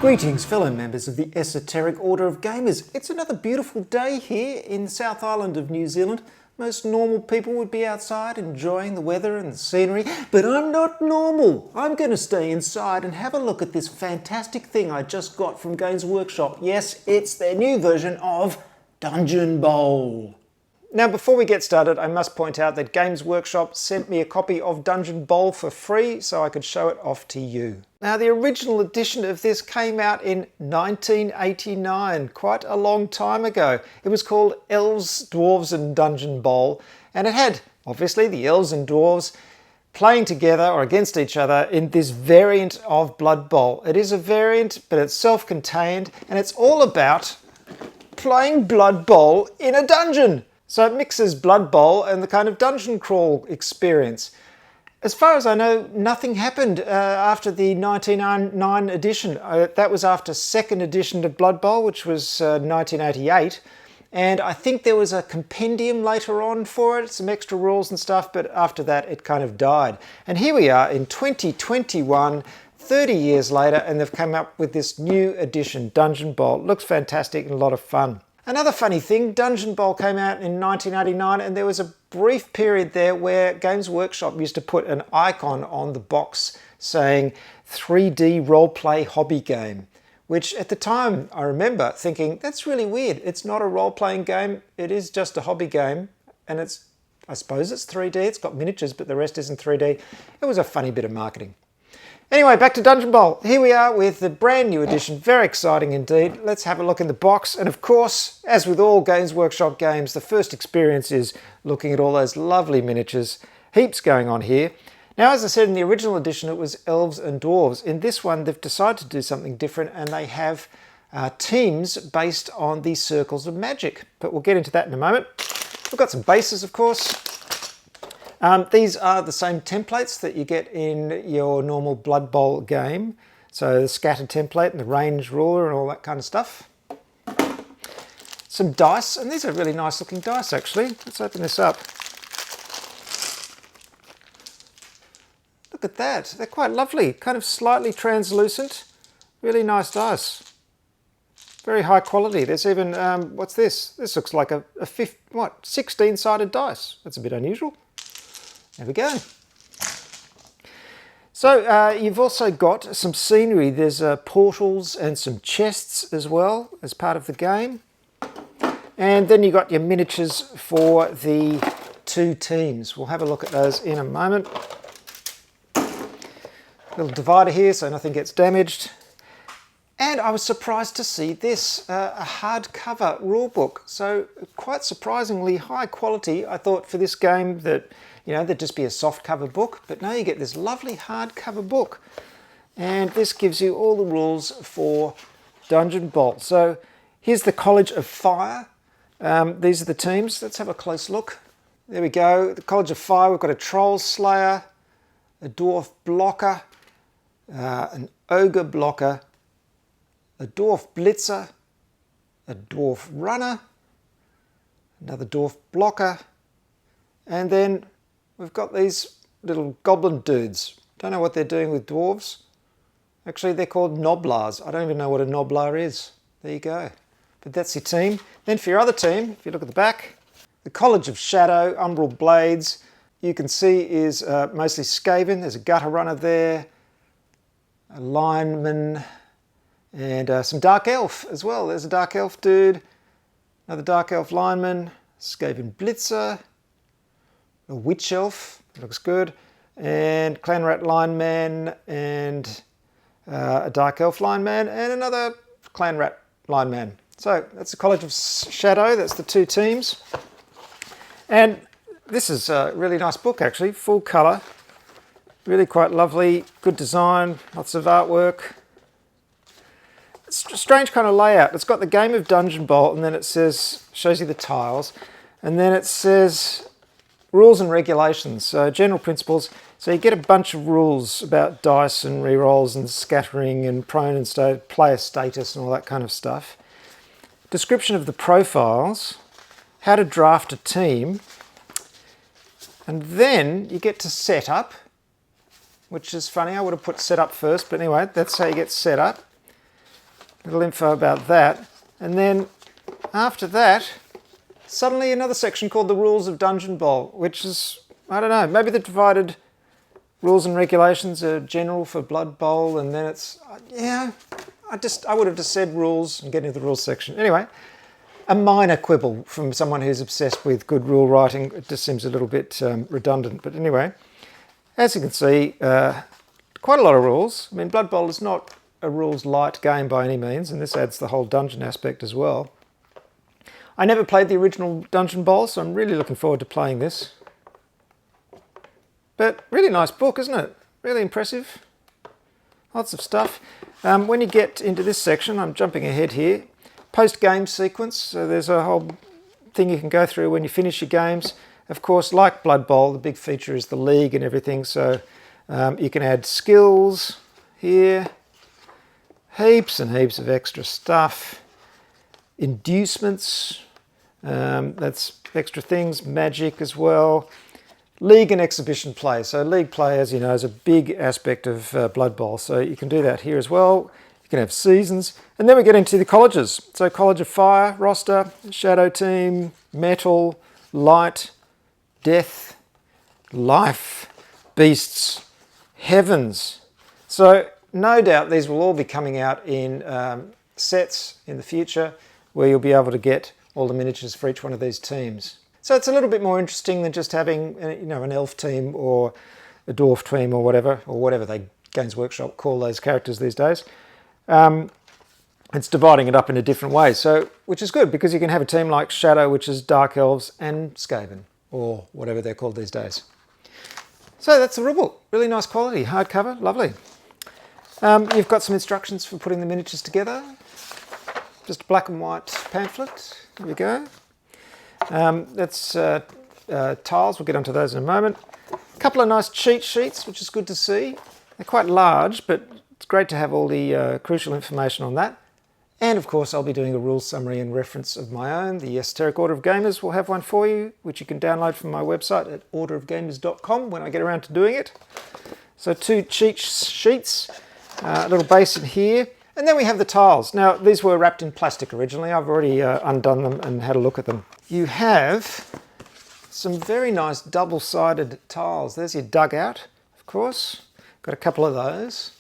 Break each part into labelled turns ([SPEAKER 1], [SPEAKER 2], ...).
[SPEAKER 1] Greetings fellow members of the Esoteric Order of Gamers. It's another beautiful day here in the South Island of New Zealand. Most normal people would be outside enjoying the weather and the scenery, but I'm not normal. I'm going to stay inside and have a look at this fantastic thing I just got from Games Workshop. Yes, it's their new version of Dungeon Bowl. Now before we get started, I must point out that Games Workshop sent me a copy of Dungeon Bowl for free so I could show it off to you. Now the original edition of this came out in 1989, quite a long time ago. It was called Elves, Dwarves and Dungeon Bowl, and it had obviously the elves and dwarves playing together or against each other in this variant of Blood Bowl. It is a variant, but it's self-contained, and it's all about playing Blood Bowl in a dungeon. So it mixes Blood Bowl and the kind of dungeon crawl experience. As far as I know, nothing happened after the 1999 edition. That was after second edition of Blood Bowl, which was 1988. And I think there was a compendium later on for it, some extra rules and stuff, but after that it kind of died. And here we are in 2021, 30 years later, and they've come up with this new edition, Dungeon Bowl. It looks fantastic and a lot of fun. Another funny thing, Dungeon Bowl came out in 1989 and there was a brief period there where Games Workshop used to put an icon on the box saying 3D roleplay hobby game, which at the time I remember thinking, that's really weird. It's not a role-playing game, it is just a hobby game, and I suppose it's 3D, it's got miniatures, but the rest isn't 3D. It was a funny bit of marketing. Anyway, back to Dungeon Bowl. Here we are with the brand new edition. Very exciting indeed. Let's have a look in the box. And of course, as with all Games Workshop games, the first experience is looking at all those lovely miniatures. Heaps going on here. Now, as I said, in the original edition, it was elves and dwarves. In this one, they've decided to do something different, and they have teams based on the circles of magic. But we'll get into that in a moment. We've got some bases, of course. These are the same templates that you get in your normal Blood Bowl game. So the scatter template and the range ruler and all that kind of stuff. Some dice, and these are really nice looking dice actually. Let's open this up. Look at that, they're quite lovely, kind of slightly translucent. Really nice dice. Very high quality. There's even, what's this? This looks like a 16-sided dice. That's a bit unusual. There we go. So you've also got some scenery. There's portals and some chests as well as part of the game. And then you've got your miniatures for the two teams. We'll have a look at those in a moment. Little divider here so nothing gets damaged. And I was surprised to see this, a hardcover rulebook. So quite surprisingly high quality. I thought for this game that there'd just be a soft cover book, but no, you get this lovely hardcover book. And this gives you all the rules for Dungeon Bowl. So here's the College of Fire. These are the teams. Let's have a close look. There we go. The College of Fire, we've got a Troll Slayer, a Dwarf Blocker, an Ogre Blocker, a Dwarf Blitzer, a Dwarf Runner, another Dwarf Blocker, and then we've got these little goblin dudes. Don't know what they're doing with dwarves. Actually, they're called Noblars. I don't even know what a Noblar is. There you go. But that's your team. Then for your other team, if you look at the back, the College of Shadow, Umbral Blades, you can see is mostly Skaven. There's a Gutter Runner there, a Lineman, and some Dark Elf as well. There's a Dark Elf dude, another Dark Elf Lineman, Skaven Blitzer, a Witch Elf, looks good, and Clan Rat Lineman, and a Dark Elf Lineman, and another Clan Rat Lineman. So that's the College of Shadow, that's the two teams. And this is a really nice book actually, full colour, really quite lovely, good design, lots of artwork. It's a strange kind of layout. It's got the game of Dungeon Bowl, and then it says, shows you the tiles, and then it says rules and regulations, so general principles. So you get a bunch of rules about dice and rerolls and scattering and prone and player status and all that kind of stuff. Description of the profiles, how to draft a team, and then you get to set up, which is funny. I would have put set up first, but anyway, that's how you get set up. little info about that. And then after that, suddenly another section called the Rules of Dungeon Bowl, which is, I don't know, maybe the divided rules and regulations are general for Blood Bowl, and then it's, yeah, I would have just said rules and get into the rules section. Anyway, a minor quibble from someone who's obsessed with good rule writing. It just seems a little bit redundant. But anyway, as you can see, quite a lot of rules. I mean, Blood Bowl is not a rules light game by any means, and this adds the whole dungeon aspect as well. I never played the original Dungeon Bowl, so I'm really looking forward to playing this. But really nice book, isn't it? Really impressive. Lots of stuff. When you get into this section, I'm jumping ahead here, post-game sequence. So there's a whole thing you can go through when you finish your games. Of course, like Blood Bowl, the big feature is the league and everything. So you can add skills here. Heaps and heaps of extra stuff. Inducements. That's extra things. Magic as well. League and exhibition play. So league play, as you know, is a big aspect of Blood Bowl. So you can do that here as well. You can have seasons. And then we get into the colleges. So College of Fire, roster, Shadow Team, Metal, Light, Death, Life, Beasts, Heavens. So no doubt these will all be coming out in sets in the future where you'll be able to get all the miniatures for each one of these teams. So it's a little bit more interesting than just having, you know, an elf team or a dwarf team or whatever they Games Workshop call those characters these days. It's dividing it up in a different way, so which is good because you can have a team like Shadow, which is Dark Elves and Skaven, or whatever they're called these days. So that's the rule book. Really nice quality, hardcover, lovely. You've got some instructions for putting the miniatures together. Just a black and white pamphlet. There we go. That's tiles. We'll get onto those in a moment. A couple of nice cheat sheets, which is good to see. They're quite large, but it's great to have all the crucial information on that. And of course, I'll be doing a rules summary and reference of my own. The Esoteric Order of Gamers will have one for you, which you can download from my website at orderofgamers.com when I get around to doing it. So 2 cheat sheets, a little basin here. And then we have the tiles. Now, these were wrapped in plastic originally. I've already undone them and had a look at them. You have some very nice double-sided tiles. There's your dugout, of course. Got a couple of those.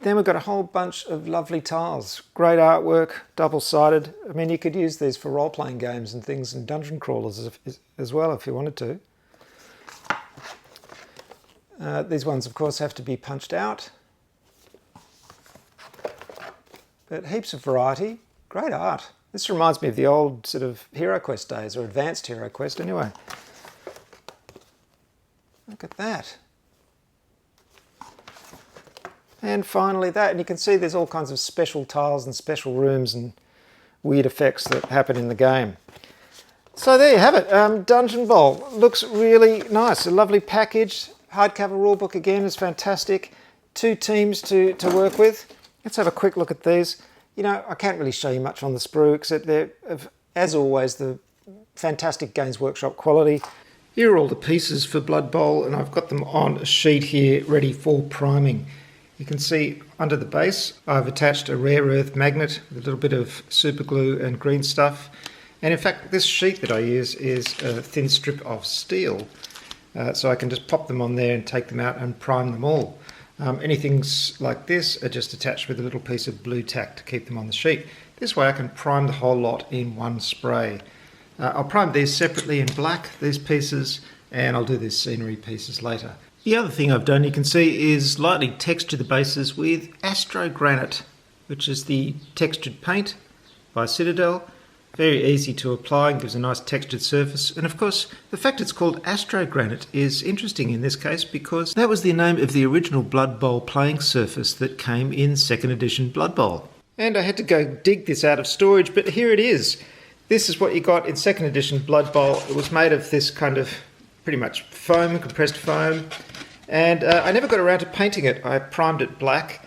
[SPEAKER 1] Then we've got a whole bunch of lovely tiles. Great artwork, double-sided. I mean, you could use these for role-playing games and things and dungeon crawlers as well if you wanted to. These ones, of course, have to be punched out. But heaps of variety. Great art. This reminds me of the old sort of HeroQuest days, or advanced HeroQuest anyway. Look at that. And finally that, and you can see there's all kinds of special tiles and special rooms and weird effects that happen in the game. So there you have it, Dungeon Bowl. Looks really nice, a lovely package. Hardcover rulebook again is fantastic. 2 teams to work with. Let's have a quick look at these. You know, I can't really show you much on the sprue, except they're, as always, the fantastic Games Workshop quality. Here are all the pieces for Blood Bowl, and I've got them on a sheet here ready for priming. You can see under the base I've attached a rare earth magnet with a little bit of super glue and green stuff. And in fact, this sheet that I use is a thin strip of steel. So I can just pop them on there and take them out and prime them all. Anything like this are just attached with a little piece of blue tack to keep them on the sheet. This way I can prime the whole lot in one spray. I'll prime these separately in black, these pieces, and I'll do these scenery pieces later. The other thing I've done, you can see, is lightly texture the bases with astrogranite, which is the textured paint by Citadel. Very easy to apply and gives a nice textured surface. And of course, the fact it's called astrogranite is interesting in this case because that was the name of the original Blood Bowl playing surface that came in 2nd edition Blood Bowl. And I had to go dig this out of storage, but here it is. This is what you got in 2nd edition Blood Bowl. It was made of this kind of pretty much foam, compressed foam. And I never got around to painting it. I primed it black,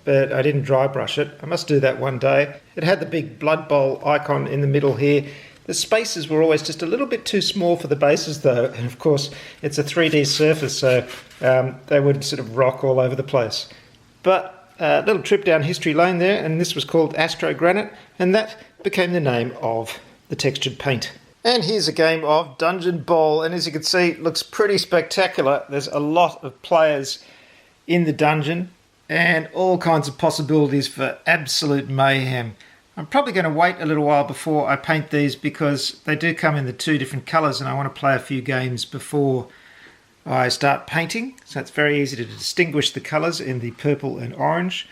[SPEAKER 1] but I didn't dry brush it. I must do that one day. It had the big Blood Bowl icon in the middle here. The spaces were always just a little bit too small for the bases though, and of course it's a 3D surface, so they would sort of rock all over the place. But a little trip down history lane there, and this was called astrogranite, and that became the name of the textured paint. And here's a game of Dungeon Ball, and as you can see, it looks pretty spectacular. There's a lot of players in the dungeon, and all kinds of possibilities for absolute mayhem. I'm probably going to wait a little while before I paint these because they do come in the 2 different colours, and I want to play a few games before I start painting. So it's very easy to distinguish the colours in the purple and orange.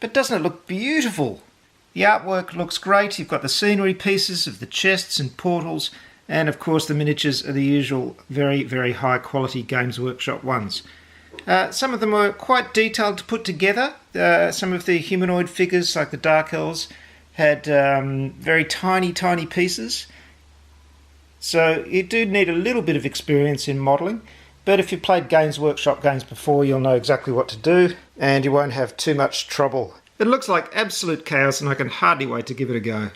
[SPEAKER 1] But doesn't it look beautiful? The artwork looks great. You've got the scenery pieces of the chests and portals, and of course the miniatures are the usual very, very high quality Games Workshop ones. Some of them were quite detailed to put together. Some of the humanoid figures, like the Dark Elves, had very tiny pieces. So you do need a little bit of experience in modelling, but if you've played Games Workshop games before, you'll know exactly what to do, and you won't have too much trouble. It looks like absolute chaos, and I can hardly wait to give it a go.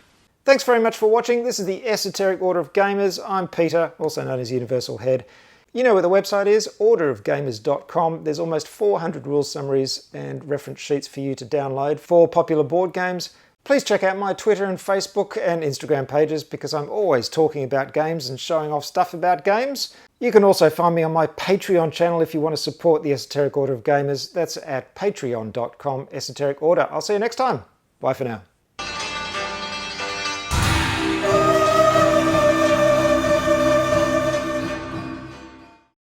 [SPEAKER 1] Thanks very much for watching. This is the Esoteric Order of Gamers. I'm Peter, also known as Universal Head. You know where the website is, orderofgamers.com. There's almost 400 rules summaries and reference sheets for you to download for popular board games. Please check out my Twitter and Facebook and Instagram pages because I'm always talking about games and showing off stuff about games. You can also find me on my Patreon channel if you want to support the Esoteric Order of Gamers. That's at patreon.com/esoteric order. I'll see you next time. Bye for now.